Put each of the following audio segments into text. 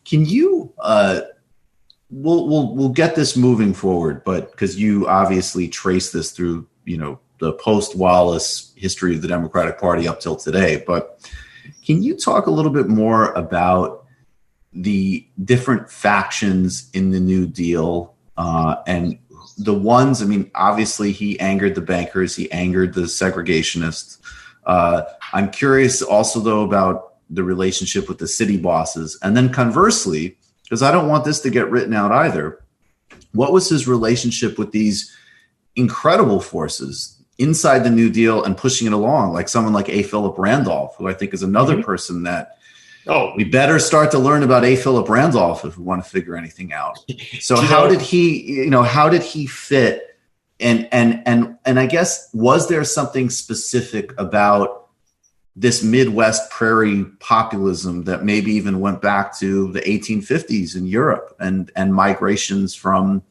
Can you we'll get this moving forward, but because you obviously trace this through, the post-Wallace history of the Democratic Party up till today, but can you talk a little bit more about the different factions in the New Deal and the ones, obviously he angered the bankers, he angered the segregationists. I'm curious also, though, about the relationship with the city bosses. And then conversely, because I don't want this to get written out either, what was his relationship with these incredible forces inside the New Deal and pushing it along, like someone like A. Philip Randolph, who I think is another person that we better start to learn about A. Philip Randolph if we want to figure anything out. So how did he fit? And I guess, was there something specific about this Midwest prairie populism that maybe even went back to the 1850s in Europe and migrations from,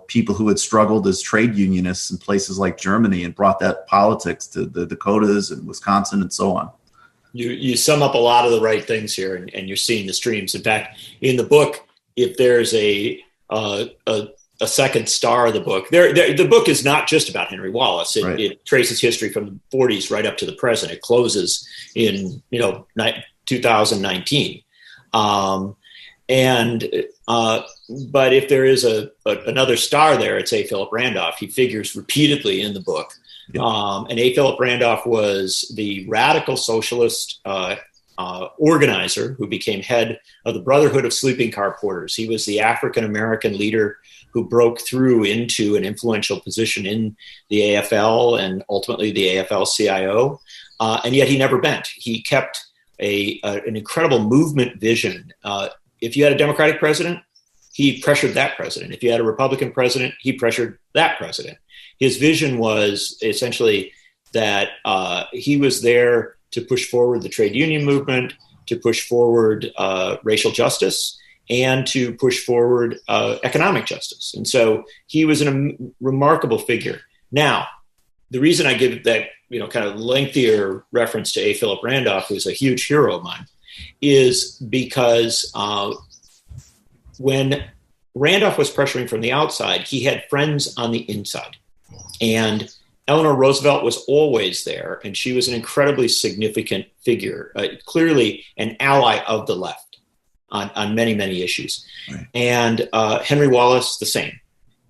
people who had struggled as trade unionists in places like Germany and brought that politics to the Dakotas and Wisconsin and so on? You sum up a lot of the right things here, and you're seeing the streams. In fact, in the book, if there's a second star of the book, the book is not just about Henry Wallace. It traces history from the 40s right up to the present. It closes in 2019, but if there is another star there, it's A. Philip Randolph. He figures repeatedly in the book. And A. Philip Randolph was the radical socialist organizer who became head of the Brotherhood of Sleeping Car Porters. He was the African-American leader who broke through into an influential position in the AFL and ultimately the AFL-CIO. And yet he never bent. He kept an incredible movement vision. If you had a Democratic president, he pressured that president. If you had a Republican president, he pressured that president. His vision was essentially that he was there to push forward the trade union movement, to push forward racial justice, and to push forward economic justice. And so he was a remarkable figure. Now, the reason I give that kind of lengthier reference to A. Philip Randolph, who's a huge hero of mine, is because when Randolph was pressuring from the outside, he had friends on the inside. And Eleanor Roosevelt was always there, and she was an incredibly significant figure, clearly an ally of the left on many, many issues. Right. And Henry Wallace, the same.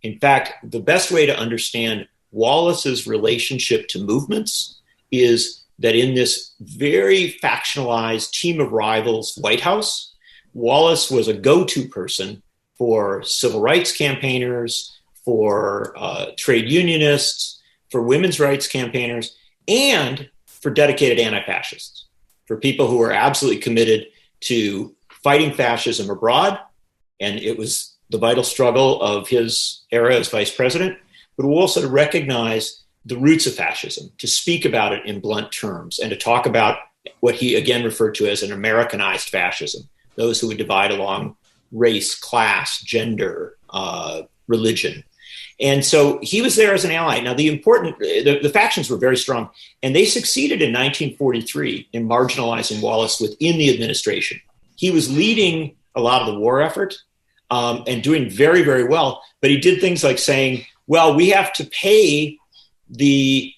In fact, the best way to understand Wallace's relationship to movements is that in this very factionalized team of rivals White House, Wallace was a go-to person for civil rights campaigners, for trade unionists, for women's rights campaigners, and for dedicated anti-fascists, for people who were absolutely committed to fighting fascism abroad. And it was the vital struggle of his era as vice president, but also to recognize the roots of fascism, to speak about it in blunt terms, and to talk about what he again referred to as an Americanized fascism, those who would divide along race, class, gender, religion. And so he was there as an ally. Now, the factions were very strong, and they succeeded in 1943 in marginalizing Wallace within the administration. He was leading a lot of the war effort and doing very, very well. But he did things like saying, well, we have to pay the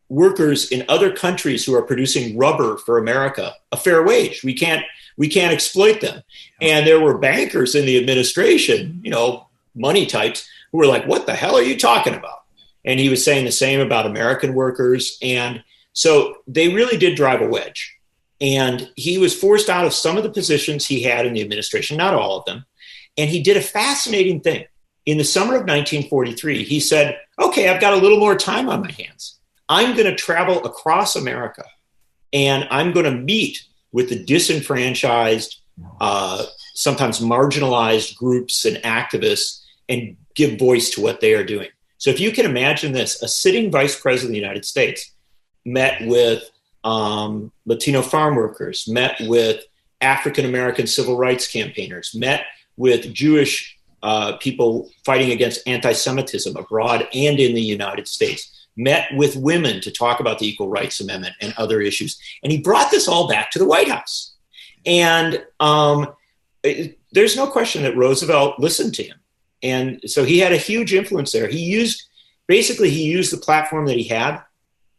workers in other countries who are producing rubber for America a fair wage. We can't exploit them. And there were bankers in the administration, money types, who were like, what the hell are you talking about? And he was saying the same about American workers. And so they really did drive a wedge. And he was forced out of some of the positions he had in the administration, not all of them. And he did a fascinating thing. In the summer of 1943, he said, okay, I've got a little more time on my hands. I'm going to travel across America, and I'm going to meet with the disenfranchised, sometimes marginalized groups and activists and give voice to what they are doing. So if you can imagine this, a sitting vice president of the United States met with Latino farm workers, met with African-American civil rights campaigners, met with Jewish people fighting against anti-Semitism abroad and in the United States, met with women to talk about the Equal Rights Amendment and other issues. And he brought this all back to the White House. And there's no question that Roosevelt listened to him. And so he had a huge influence there. He used the platform that he had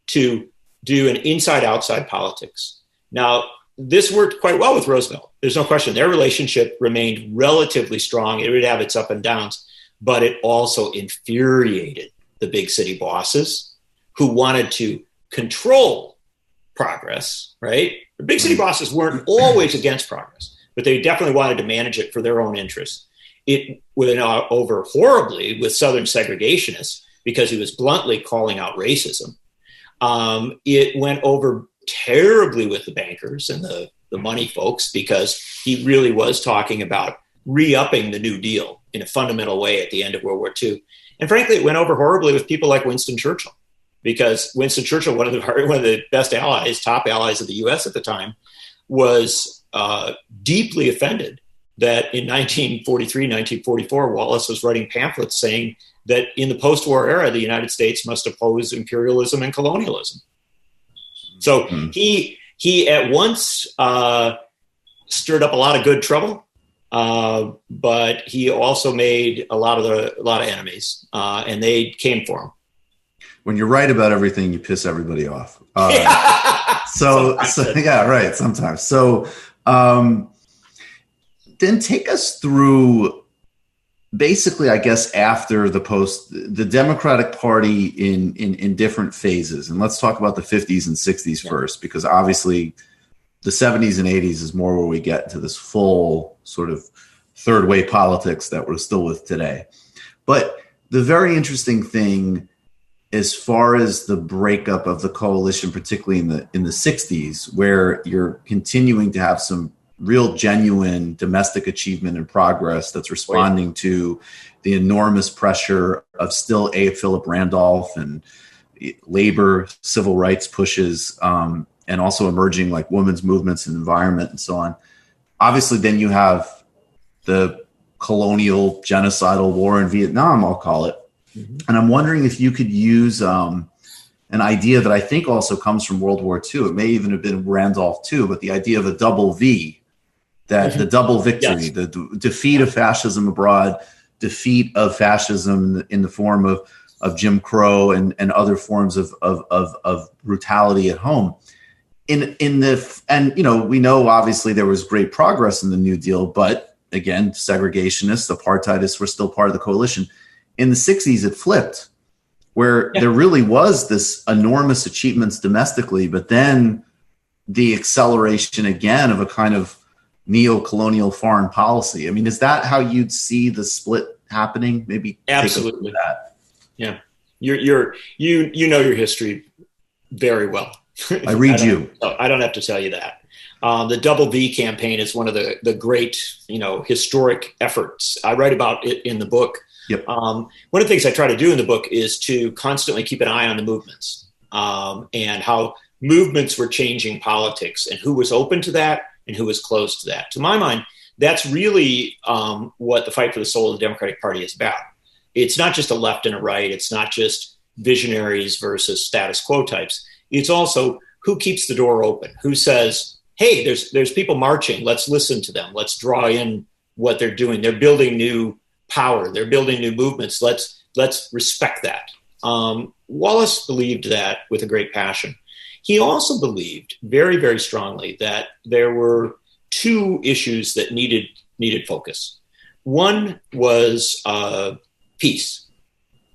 to do an inside-outside politics. Now, this worked quite well with Roosevelt. There's no question. Their relationship remained relatively strong. It would have its ups and downs, but it also infuriated the big city bosses who wanted to control progress, right? The big city bosses weren't always against progress, but they definitely wanted to manage it for their own interests. It went over horribly with Southern segregationists because he was bluntly calling out racism. It went over terribly with the bankers and the money folks because he really was talking about re-upping the New Deal in a fundamental way at the end of World War II. And frankly, it went over horribly with people like Winston Churchill, because Winston Churchill, one of the best allies, top allies of the U.S. at the time, was deeply offended that in 1943, 1944, Wallace was writing pamphlets saying that in the post-war era, the United States must oppose imperialism and colonialism. So he at once stirred up a lot of good trouble, but he also made a lot of enemies, and they came for him. When you're right about everything, you piss everybody off. So yeah, right. Sometimes. So then take us through. Basically, I guess after the Democratic Party in different phases, and let's talk about the 50s and 60s first, because obviously the 70s and 80s is more where we get to this full sort of third way politics that we're still with today. But the very interesting thing, as far as the breakup of the coalition, particularly in the 60s, where you're continuing to have some real genuine domestic achievement and progress that's responding to the enormous pressure of still Philip Randolph and labor civil rights pushes, and also emerging like women's movements and environment and so on. Obviously, then you have the colonial genocidal war in Vietnam, I'll call it. Mm-hmm. And I'm wondering if you could use an idea that I think also comes from World War II. It may even have been Randolph too, but the idea of a double V, that the double victory, yes, the defeat of fascism abroad, defeat of fascism in the form of Jim Crow and other forms of brutality at home. And we know obviously there was great progress in the New Deal, but again, segregationists, apartheidists were still part of the coalition. In the 60s, it flipped, where there really was this enormous achievements domestically, but then the acceleration again of a kind of neo-colonial foreign policy. I mean, is that how you'd see the split happening? Maybe absolutely that. Yeah, you know your history very well. I read you. I don't have to tell you that. The Double V campaign is one of the great, historic efforts. I write about it in the book. Yep. One of the things I try to do in the book is to constantly keep an eye on the movements, and how movements were changing politics and who was open to that and who was closed to that. To my mind, that's really what the fight for the soul of the Democratic Party is about. It's not just a left and a right. It's not just visionaries versus status quo types. It's also who keeps the door open, who says, hey, there's people marching. Let's listen to them. Let's draw in what they're doing. They're building new power. They're building new movements. Let's respect that. Wallace believed that with a great passion. He also believed very, very strongly that there were two issues that needed focus. One was peace.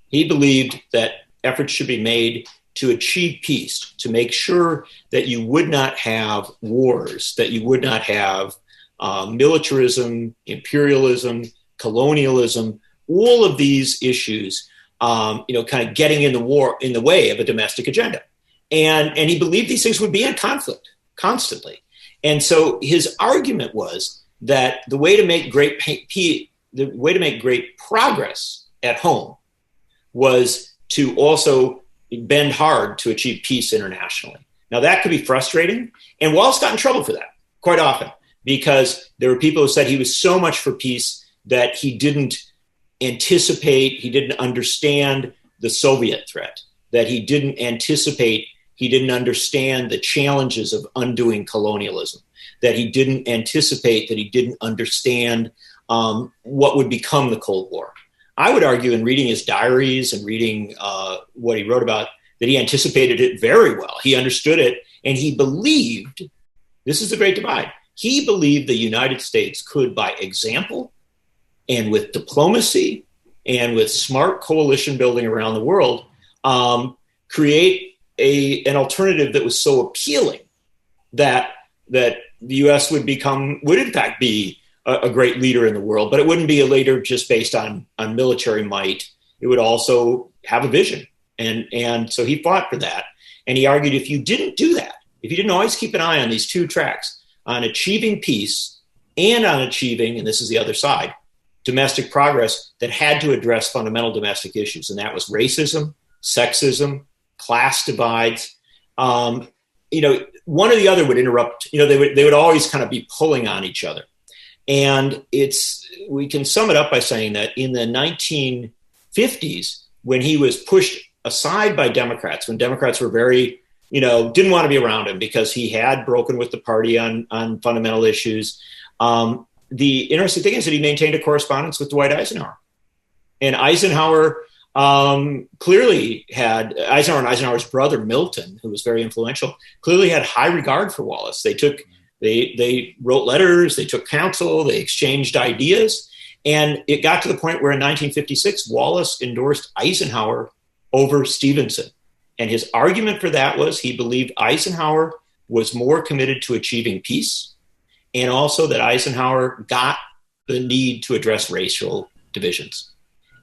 He believed that efforts should be made to achieve peace, to make sure that you would not have wars, that you would not have militarism, imperialism, colonialism, all of these issues, kind of getting in the way of a domestic agenda. And he believed these things would be in conflict constantly. And so his argument was that the way to make great progress at home was to also bend hard to achieve peace internationally. Now that could be frustrating, and Wallace got in trouble for that quite often, because there were people who said he was so much for peace that he didn't anticipate, he didn't understand the Soviet threat. that he didn't anticipate, he didn't understand the challenges of undoing colonialism, that he didn't anticipate, that he didn't understand what would become the Cold War. I would argue, in reading his diaries and reading what he wrote about, that he anticipated it very well. He understood it, and he believed, this is the great divide, he believed the United States could, by example and with diplomacy and with smart coalition building around the world, create an alternative that was so appealing that the U.S. would in fact be a great leader in the world, but it wouldn't be a leader just based on military might. It would also have a vision. And so he fought for that. And he argued, if you didn't do that, if you didn't always keep an eye on these two tracks, on achieving peace and on achieving, and this is the other side, domestic progress that had to address fundamental domestic issues. And that was racism, sexism, class divides. One or the other would interrupt, they would always kind of be pulling on each other. And we can sum it up by saying that in the 1950s, when he was pushed aside by Democrats, when Democrats were very, didn't want to be around him because he had broken with the party on fundamental issues. The interesting thing is that he maintained a correspondence with Dwight Eisenhower. And Eisenhower clearly had, Eisenhower and Eisenhower's brother, Milton, who was very influential, clearly had high regard for Wallace. They wrote letters, they took counsel, they exchanged ideas. And it got to the point where in 1956, Wallace endorsed Eisenhower over Stevenson. And his argument for that was he believed Eisenhower was more committed to achieving peace, and also that Eisenhower got the need to address racial divisions.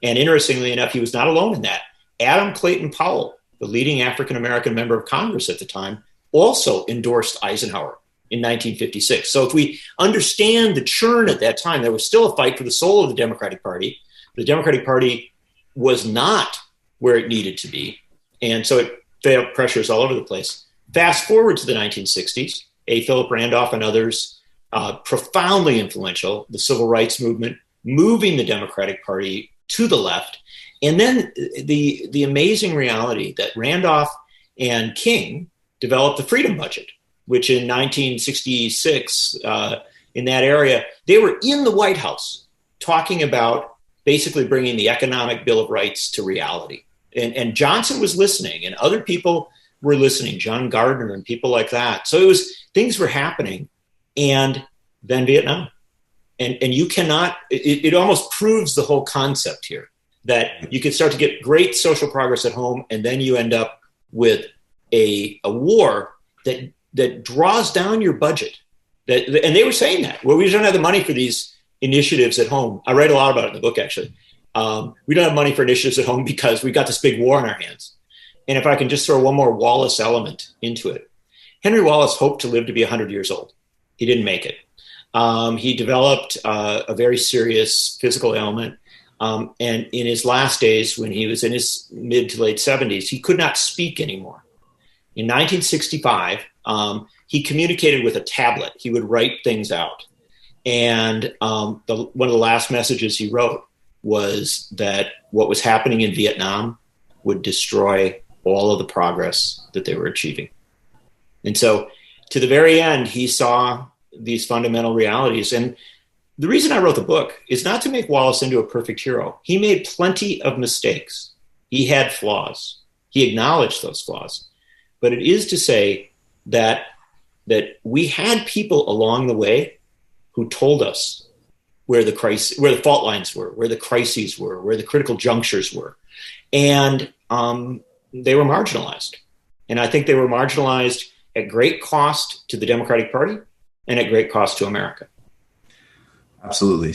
And interestingly enough, he was not alone in that. Adam Clayton Powell, the leading African-American member of Congress at the time, also endorsed Eisenhower in 1956. So if we understand the churn at that time, there was still a fight for the soul of the Democratic Party. The Democratic Party was not where it needed to be. And so it felt pressures all over the place. Fast forward to the 1960s, A. Philip Randolph and others, profoundly influential, the civil rights movement, moving the Democratic Party to the left. And then the amazing reality that Randolph and King developed the Freedom Budget, which in 1966, in that area, they were in the White House talking about basically bringing the Economic Bill of Rights to reality. And Johnson was listening, and other people were listening, John Gardner and people like that. So things were happening, and then Vietnam. And you cannot, it almost proves the whole concept here, that you can start to get great social progress at home, and then you end up with a war that draws down your budget. And they were saying that, well, we don't have the money for these initiatives at home. I write a lot about it in the book, actually. We don't have money for initiatives at home because we've got this big war on our hands. And if I can just throw one more Wallace element into it, Henry Wallace hoped to live to be 100 years old. He didn't make it. He developed a very serious physical ailment. And in his last days, when he was in his mid to late 70s, he could not speak anymore. In 1965, he communicated with a tablet. He would write things out. And one of the last messages he wrote was that what was happening in Vietnam would destroy all of the progress that they were achieving. And so to the very end, he saw these fundamental realities. And the reason I wrote the book is not to make Wallace into a perfect hero. He made plenty of mistakes. He had flaws. He acknowledged those flaws. But it is to say that we had people along the way who told us where the fault lines were, where the crises were, where the critical junctures were. And they were marginalized. And I think they were marginalized at great cost to the Democratic Party and at great cost to America. Absolutely.